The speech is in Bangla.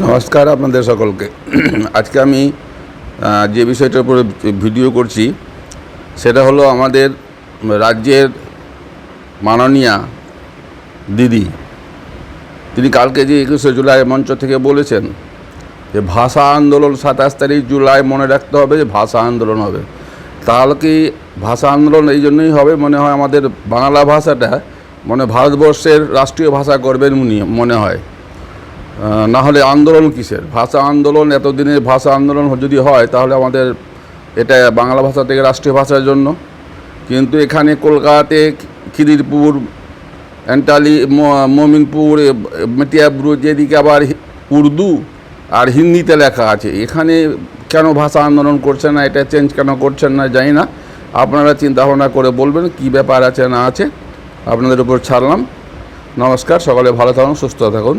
নমস্কার আপনাদের সকলকে। আজকে আমি যে বিষয়টার উপরে ভিডিও করছি সেটা হলো আমাদের রাজ্যের মাননীয়া দিদি, তিনি কালকে যে 21শে জুলাই মঞ্চ থেকে বলেছেন যে ভাষা আন্দোলন 27 জুলাই মনে রাখতে হবে যে ভাষা আন্দোলন হবে। তাহলে কি ভাষা আন্দোলন এই জন্যই হবে, মনে হয় আমাদের বাংলা ভাষাটা ভারতবর্ষের রাষ্ট্রীয় ভাষা করবেন উনি, মনে হয়। না হলে আন্দোলন কিসের? ভাষা আন্দোলন, এতদিনের ভাষা আন্দোলন যদি হয় তাহলে আমাদের এটা বাংলা ভাষা থেকে রাষ্ট্রীয় ভাষার জন্য। কিন্তু এখানে কলকাতাতে খিদিরপুর, এন্টালি, মমিনপুর, মেটিয়াবুরু, যেদিকে আবার উর্দু আর হিন্দিতে লেখা আছে, এখানে কেন ভাষা আন্দোলন করছেন না, এটা চেঞ্জ কেন করছেন না জানি না। আপনারা চিন্তা ভাবনা করে বলবেন কী ব্যাপার আছে না আছে, আপনাদের উপর ছাড়লাম। নমস্কার, সকলে ভালো থাকুন, সুস্থ থাকুন।